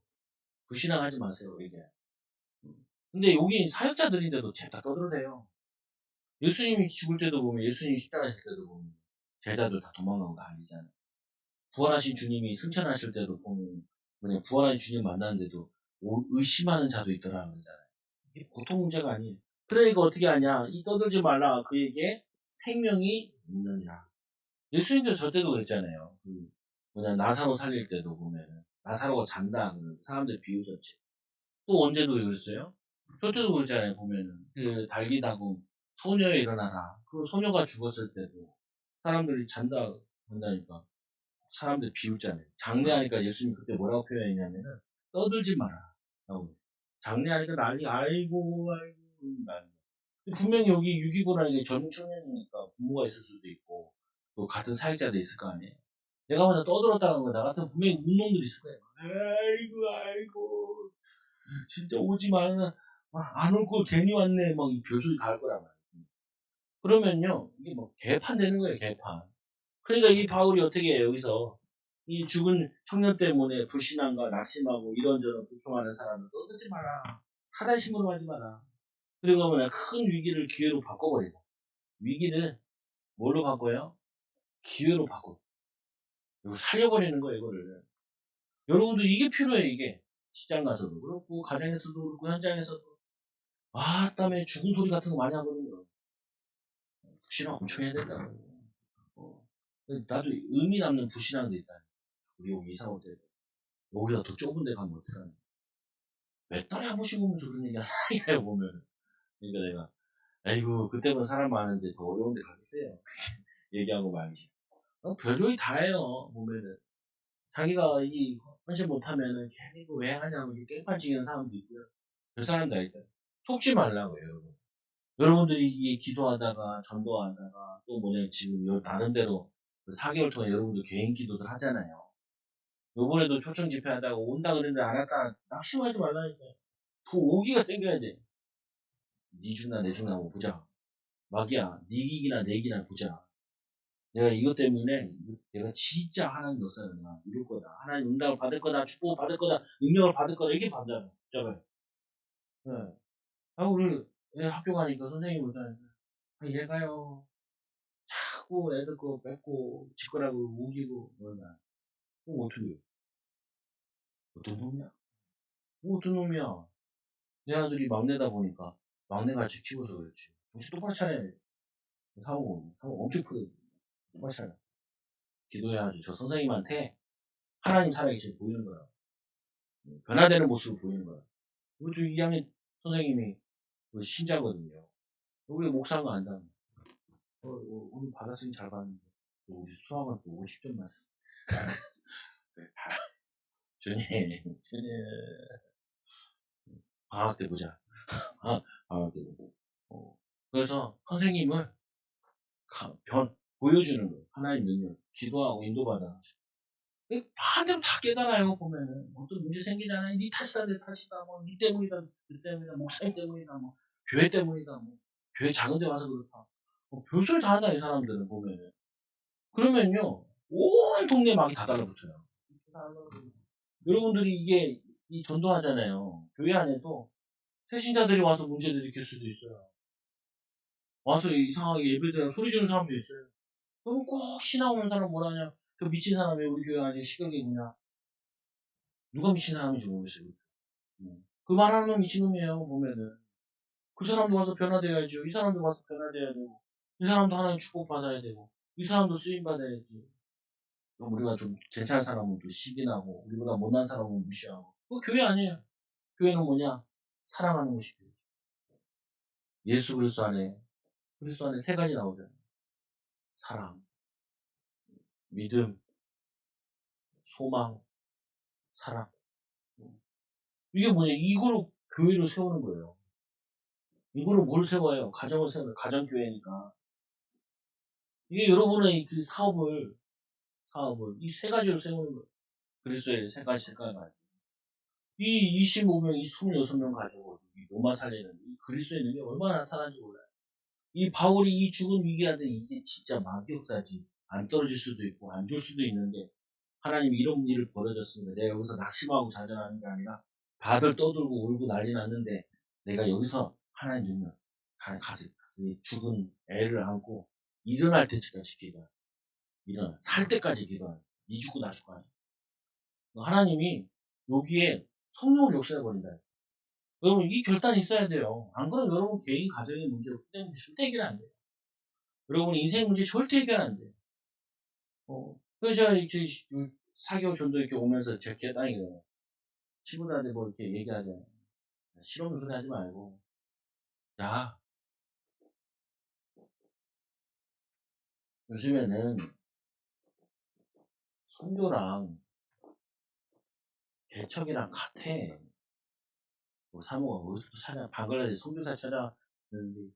불신앙하지 마세요. 이게. 근데 여기 사역자들인데도 다 떠들어대요. 예수님이 죽을 때도 보면 예수님이 십자가하실 때도 보면 제자들 다 도망가고 난리잖아요. 부활하신 주님이 승천하실 때도 보면 부활하신 주님 만났는데도 의심하는 자도 있더라 그러잖아요. 이게 보통 문제가 아니에요. 그러니까 어떻게 하냐? 이 떠들지 말라. 그에게 생명이 있느니라. 예수님도 저 때도 그랬잖아요. 나사로 살릴 때도 보면은 나사로가 잔다. 사람들 비웃었지. 또 언제도 그랬어요? 저 때도 그랬잖아요. 보면은 그 달기다고 소녀에 일어나라. 그 소녀가 죽었을 때도 사람들이 잔다니까 사람들 비웃잖아요. 장례하니까 예수님이 그때 뭐라고 표현했냐면은 떠들지 마라. 라고. 장례하니까 아이고 난리. 분명히 여기 6.29라는 게 젊은 청년이니까 부모가 있을 수도 있고 또 같은 사역자도 있을 거 아니에요. 내가 먼저 떠들었다는 거야. 나 같은 분명히 운 놈들 있을 거야. 아이고, 진짜 오지 마라. 안 올 걸 괜히 왔네. 막 이 별소리 다 할 거란 말이야. 그러면요, 이게 뭐 개판 되는 거예요, 개판. 그러니까 이 바울이 어떻게 해요, 여기서. 이 죽은 청년 때문에 불신앙과 낙심하고 이런저런 불평하는 사람을 떠들지 마라. 사단심으로 하지 마라. 그리고 뭐냐, 큰 위기를 기회로 바꿔버리다. 위기를 뭘로 바꿔요? 기회로 바꿔. 이거 살려버리는 거예요, 이거를. 여러분들 이게 필요해, 이게. 직장 가서도 그렇고, 가정에서도 그렇고, 현장에서도. 땀에 죽은 소리 같은 거 많이 하거든요. 불신앙 엄청 해야 된다고. 어. 나도 의미 남는 불신앙도 있다. 우리 여기 이사 올 때. 여기가 더 좁은 데 가면 어떡하냐. 몇 달에 한 번씩 오면서 그런 얘기 하냐, 보면. 그러니까 내가, 아이고, 그때는 사람 많은데 더 어려운 데 가겠어요. 얘기하고 말이지. 별로이 다 해요, 보면은. 자기가 이 헌신 못하면은 괜히 이거 왜 하냐고 깽판 지기는 사람도 있고요. 그 사람도 있다. 속지 말라고요, 여러분. 여러분들이 이 기도하다가 전도하다가 또 뭐냐 지금 나름대로 4개월 동안 여러분들 개인 기도들 하잖아요. 요번에도 초청 집회하다가 온다 그랬는데 안 왔다 낙심하지 말라니까요. 더 오기가 생겨야 돼. 니 죽나 내 죽나 뭐 보자. 막이야. 니 기기나 내 기나 보자. 내가 이것 때문에 내가 진짜 하나님 역사를 나 이룰 거다. 하나님 응답을 받을 거다. 축복을 받을 거다. 능력을 받을 거다. 이렇게 받잖아. 진짜로. 네. 우리 애 학교 가니까 선생님이 그러잖아요. 얘가요. 자꾸 애들 거 뺏고 짓거라고 우기고 뭐냐. 그럼 어떻게 해? 어떤 놈이야? 어떤 놈이야? 내 아들이 막내다 보니까 막내같이 키워서 그렇지. 혹시 똑바로 차려야 돼. 사고 엄청 크거든. 똑바로 차려. 기도해야지. 저 선생님한테 하나님 살아계신 보이는 거야. 변화되는 모습을 보이는 거야. 우리 2학년 선생님이 그 신자거든요. 우리 목사가 안다. 오늘 받았으니 잘 받는데. 우리 수학은 또 50점 맞았어. 주님, 방학 때 보자. 방학 때 보고. 그래서 선생님을 보여주는 거예요. 하나님 능력. 기도하고 인도받아. 반대로 다 깨달아요, 보면은. 어떤 문제 생기잖아요. 니 탓이다, 내 탓이다, 뭐, 니 때문이다, 그 때문이다, 목사님 때문이다, 뭐, 교회 때문이다, 뭐, 교회 작은 데 와서 그렇다. 별소리 다 한다, 이 사람들은, 보면은. 그러면요, 온 동네 막이 다 달라붙어요. 여러분들이 이 전도하잖아요. 교회 안에도 새신자들이 와서 문제를 일으킬 수도 있어요. 와서 이상하게 예배드려 소리 지르는 사람도 있어요. 그럼 꼭 신앙 오는 사람 뭐라냐? 그 미친 사람이 우리 교회 안에 시각이 뭐냐? 누가 미친 사람인지 모르겠어요. 그 말하는 미친놈이에요, 보면은. 그 사람도 와서 변화돼야죠. 이 사람도 와서 변화돼야 되고. 이 사람도 하나님 축복받아야 되고. 이 사람도 쓰임받아야지. 그럼 우리가 좀 괜찮은 사람은 또 시기나고, 우리보다 못난 사람은 무시하고. 그거 교회 아니에요. 교회는 뭐냐? 사랑하는 것이 교회. 예수 그리스도 안에 세 가지 나오잖아요. 사랑, 믿음, 소망, 사랑. 이게 뭐냐? 이거로 교회를 세우는 거예요. 이거로 뭘 세워요? 가정을 세워요. 가정교회니까. 이게 여러분의 그 사업을 이 세 가지로 세우는 거예요. 그리스도의 세 가지 색깔 가지고. 이 25명, 이 26명 가지고 이 로마 살리는 이 그리스도의 능력이 얼마나 나타나는지 몰라요. 이 바울이 이 죽은 위기한데 이게 진짜 마귀역사지. 안 떨어질 수도 있고 안 줄 수도 있는데 하나님이 이런 일을 벌어졌습니다. 내가 여기서 낙심하고 좌절하는 게 아니라 다들 떠들고 울고 난리 났는데 내가 여기서 하나님 능력 가서 그 죽은 애를 안고 일어날 때까지 기도해. 살 때까지 기도해. 니 죽고 나 죽고 하지. 하나님이 여기에 성령을 역사해버린다. 여러분, 이 결단이 있어야 돼요. 안 그러면 여러분 개인 가정의 문제로 때문에 절대 해결 안 돼요. 여러분 인생 문제 절대 해결 안 돼요. 그래서 제가 4개월 전도 이렇게 오면서 제가 기다리거든요. 친구들한테 뭐 이렇게 얘기하잖아요. 실없는 소리 하지 말고. 야, 요즘에는 선교랑 개척이랑 같아. 뭐 사모가 어디서 찾아, 방글라데시 선교사 찾아는데,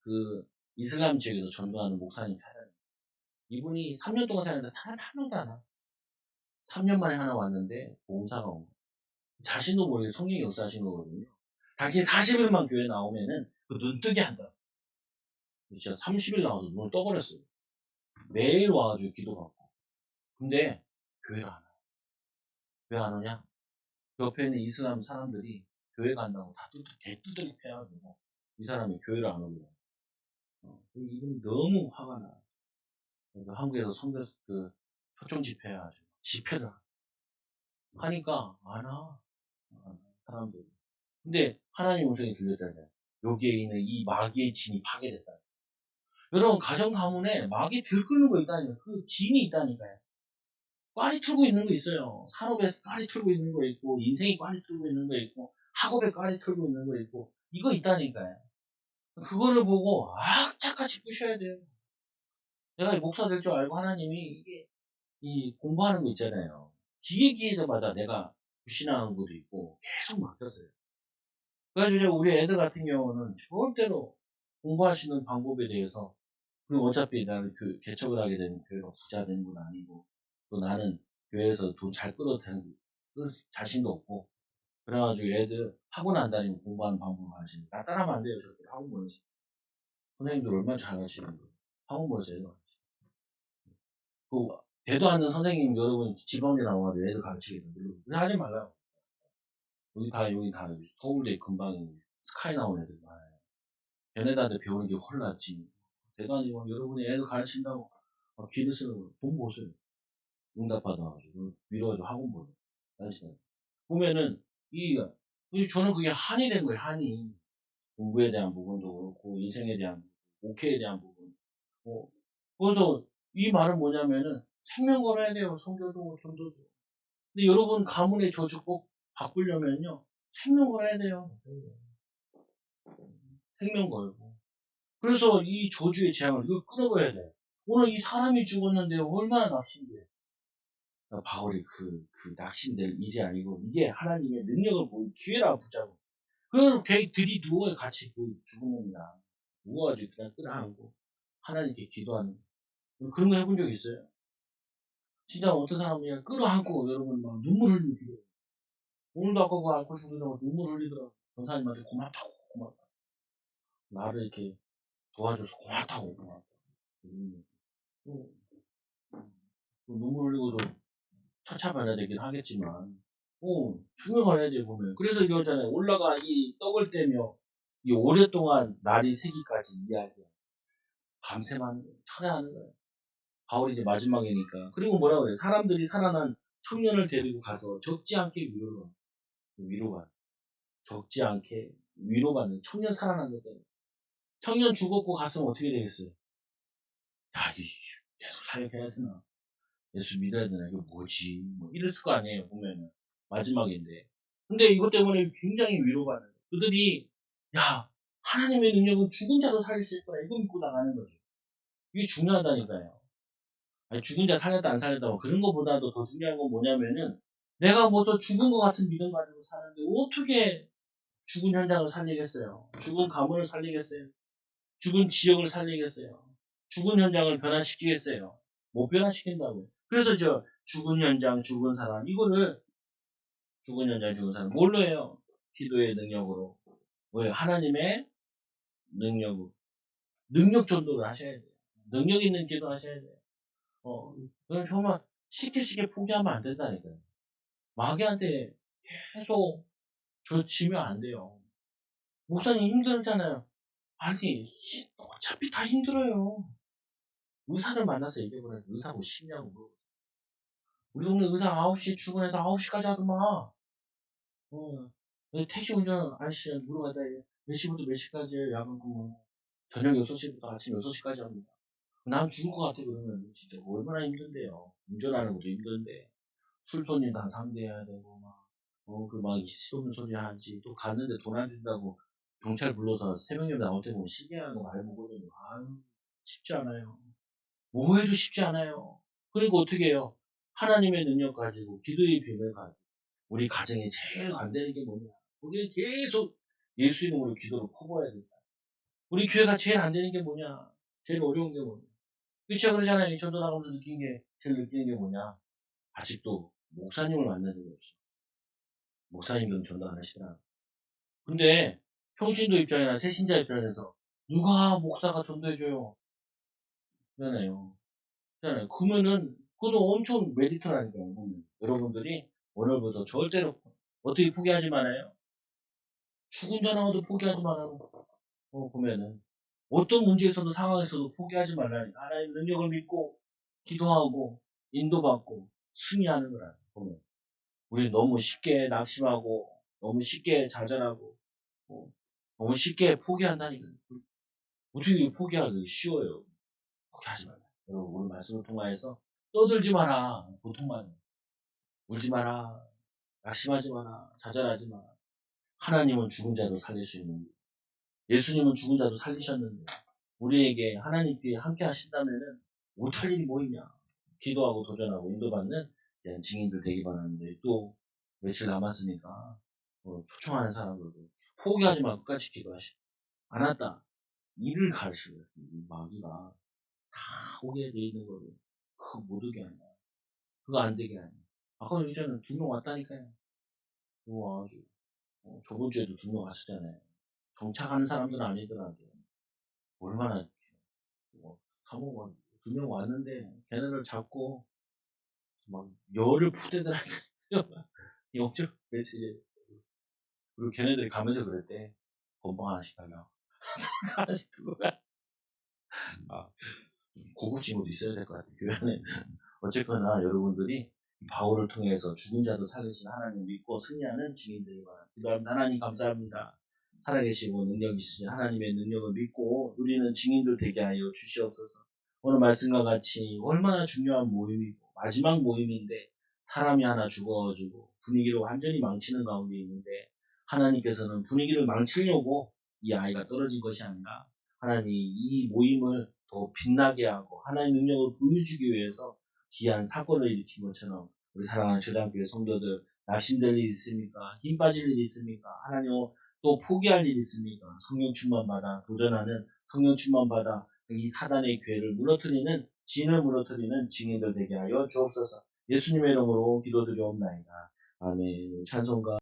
그, 이슬람 지역에서 전도하는 목사님 찾아요. 이분이 3년 동안 사는데 사람 한 명도 안 와. 3년 만에 하나 왔는데 봉사가 온 거예요. 자신도 모르게 성령이 역사하신 거거든요. 당신 40일만 교회 나오면은 그 눈뜨게 한다. 진짜 30일 나와서 눈을 떠버렸어요. 매일 와가지고 기도받고. 근데 교회를 안 와요. 왜 안 오냐? 그 옆에 있는 이슬람 사람들이 교회 간다고 다 개뚜들이 패가지고 이 사람이 교회를 안 오게 돼요. 이분이 너무 화가 나. 그러니까 한국에서 선교 그 초청 집회해가지고 집회를 하니까 안 와. 사람들이. 근데 하나님 음성이 들렸다잖아요. 여기에 있는 이 마귀의 진이 파괴됐다. 여러분 가정 가문에 마귀 들끓는 거 있다니까. 그 진이 있다니까요. 꽈리 틀고 있는 거 있어요. 산업에 꽈리 틀고 있는 거 있고 인생이 꽈리 틀고 있는 거 있고 학업에 꽈리 틀고 있는 거 있고 이거 있다니까요. 그거를 보고 악착같이 부셔야 돼요. 내가 목사 될 줄 알고 하나님이 이게 이 공부하는 거 있잖아요. 기회마다 내가 불신하는 것도 있고 계속 맡겼어요. 그래가지고 이제 우리 애들 같은 경우는 절대로 공부할 수 있는 방법에 대해서 그리고 어차피 나는 그 개척을 하게 되면 교회가 부자 되는 건 아니고 또 나는 교회에서 돈 잘 끌어들일 자신도 없고 그래가지고 애들 학원 안 다니면 공부하는 방법을 가르치는 나 따라하면 안 돼요. 절대 학원 보내지. 선생님들 얼마나 잘 가르치는 거예요. 학원 보내서 애들 가르치. 그 대도 않는 선생님 여러분 지방에 나와가지고 애들 가르치게 되면 그냥 하지 말라요. 여기 다 서울대 금방 스카이 나온 애들 많아요. 걔네들한테 배우는 게 홀랐지. 대도 아니고 여러분이 애들 가르친다고 기를 쓰는 거 돈 보세요. 응답 받아가지고 밀어가지고 학원 보내. 따지잖아요. 보면은 저는 그게 한이 된 거예요. 한이 공부에 대한 부분도 그렇고 인생에 대한 부분, 목회에 대한 부분. 그래서 이 말은 뭐냐면은 생명 걸어야 돼요. 성교도 전도도. 근데 여러분 가문의 저주 꼭 바꾸려면요 생명 걸어야 돼요. 생명 걸고. 그래서 이 저주의 재앙을 이거 끊어버려야 돼. 오늘 이 사람이 죽었는데 얼마나 낙심돼. 바울이 그 낙심될 일이 아니고 이게 하나님의 능력을 보일 기회라 붙잡고 그렇게 들이누워 같이 그 죽음입니다. 누워가지고 그냥 끌어안고 하나님께 기도하는 그런 거 해본 적 있어요? 진짜 어떤 사람이 그냥 끌어안고 여러분 막 눈물 흘리고 기도해요. 오늘도 아까 그 앓고 죽으려고 눈물 흘리더라고. 전사님한테 고맙다고 고맙다고 나를 이렇게 도와줘서 고맙다고 고맙다고 눈물 흘리고도 처참해야 되긴 하겠지만 투명해야 돼 보면 그래서 이거잖아요. 올라가 이 떡을 떼며 이 오랫동안 날이 새기까지 이야기해 밤새만 철회하는 거예요. 바울이 이제 마지막이니까 그리고 뭐라 그래요. 사람들이 살아난 청년을 데리고 가서 적지 않게 위로가 적지 않게 위로받는 청년 살아난 것 때문에 청년 죽었고 갔으면 어떻게 되겠어요? 야, 계속 사역해야 되나? 예수 믿어야 되나? 이거 뭐지? 뭐 이랬을 거 아니에요, 보면은. 마지막인데. 근데 이것 때문에 굉장히 위로받는. 그들이, 야, 하나님의 능력은 죽은 자도 살릴 수 있구나. 이거 믿고 나가는 거죠. 이게 중요하다니까요. 아니, 죽은 자 살렸다, 안 살렸다, 뭐 그런 것보다도 더 중요한 건 뭐냐면은, 내가 뭐저 죽은 것 같은 믿음 가지고 사는데, 어떻게 죽은 현장을 살리겠어요? 죽은 가문을 살리겠어요? 죽은 지역을 살리겠어요? 죽은 현장을 변화시키겠어요? 못 변화시킨다고요. 그래서 죽은 현장, 죽은 사람, 이거를 죽은 현장, 죽은 사람, 뭘로 해요? 기도의 능력으로. 왜? 하나님의 능력으로. 능력 전도를 하셔야 돼요. 능력 있는 기도 하셔야 돼요. 그건 정말 쉽게 포기하면 안 된다니까요. 마귀한테 계속 지면 안 돼요. 목사님 힘들잖아요. 아니, 어차피 다 힘들어요. 의사를 만나서 얘기해보라. 의사 뭐 쉽냐고 물어보세요. 우리 동네 의사 9시에 출근해서 9시까지 하더만. 택시 운전 아저씨 물어봤다. 몇 시부터 몇 시까지 야간 근무. 저녁 6시부터 아침 6시까지 합니다. 난 죽을 것 같아, 그러면. 진짜 얼마나 힘든데요. 운전하는 것도 힘든데. 술 손님도 한 상대해야 되고, 막 시도는 소리 하지. 또 갔는데 돈 안 준다고 경찰 불러서 새벽에 나올 때 보면 시계하는 거 말 보거든요. 아유, 쉽지 않아요. 뭐 해도 쉽지 않아요. 그러니까 어떻게 해요? 하나님의 능력 가지고, 기도의 비밀 가지고, 우리 가정에 제일 안 되는 게 뭐냐? 우리 계속 예수 이름으로 기도를 퍼부어야 된다. 우리 교회가 제일 안 되는 게 뭐냐? 제일 어려운 게 뭐냐? 제가 그러잖아요. 이 전도 나가면서 제일 느끼는 게 뭐냐. 아직도 목사님을 만난 적이 없어. 목사님들은 전도 안 하시더라. 근데 평신도 입장이나 새신자 입장에서 누가 목사가 전도해줘요? 그러잖아요. 그러잖아요. 그러면은 그것도 엄청 메리트라니까요. 보면. 여러분들이 오늘부터 절대로 어떻게 포기하지 말아요. 죽은 자 나와도 포기하지 말아요. 보면은 어떤 문제에서도 상황에서도 포기하지 말라니까. 하나님 능력을 믿고 기도하고 인도받고 승리하는 거라. 보면 우리 너무 쉽게 낙심하고 너무 쉽게 좌절하고 어, 너무 쉽게 포기한다니까. 어떻게 포기하기 쉬워요. 포기하지 말라. 여러분 오늘 말씀을 통하여서 떠들지 마라. 보통만 울지 마라. 낙심하지 마라. 좌절하지 마라. 하나님은 죽은 자도 살릴 수 있는 분. 예수님은 죽은 자도 살리셨는데 우리에게 하나님께 함께 하신다면은 못할 일이 뭐 있냐. 기도하고 도전하고 인도받는 증인들 되기 바라는데 또 며칠 남았으니까 초청하는 사람들도 포기하지 말고 끝까지 기도하시고 안 왔다. 이를 가르치고 마귀가 다 오게 돼 있는 거를 그거 못 오게 하냐. 그거 안 되게 하냐. 아까 예전에 2명 왔다니까요. 와가지고 저번 주에도 2명 왔었잖아요. 정착하는 사람들은 아니더라도 얼마나 사모가 2명 왔는데 걔네를 잡고 막 열을 푸대더라니까. 영적 메시지. 그리고 걔네들이 가면서 그랬대. 건방 하나씩 달라고. 하나씩 두고 가. 아, 고급진으로 있어야 될 것 같아. 교회 안에. 어쨌거나 여러분들이 바울을 통해서 죽은 자도 살리신 하나님 믿고 승리하는 증인들이 바랍니다. 기도합니다. 하나님 감사합니다. 살아계시고 능력 있으신 하나님의 능력을 믿고 누리는 증인들 되게 하여 주시옵소서. 오늘 말씀과 같이 얼마나 중요한 모임이고 마지막 모임인데 사람이 하나 죽어가지고 분위기를 완전히 망치는 가운데 있는데 하나님께서는 분위기를 망치려고 이 아이가 떨어진 것이 아니라 하나님 이 모임을 더 빛나게 하고 하나님의 능력을 보여주기 위해서 귀한 사건을 일으킨 것처럼 우리 사랑하는 초등교회 성도들 낙심될 일 있습니까? 힘 빠질 일 있습니까? 하나님 또 포기할 일 있습니까? 성령 충만 받아 도전하는 성령 충만 받아 이 사단의 괴를 무너뜨리는 진을 무너뜨리는 증인들 되게 하여 주옵소서. 예수님의 이름으로 기도드리옵나이다. 아멘. 찬송가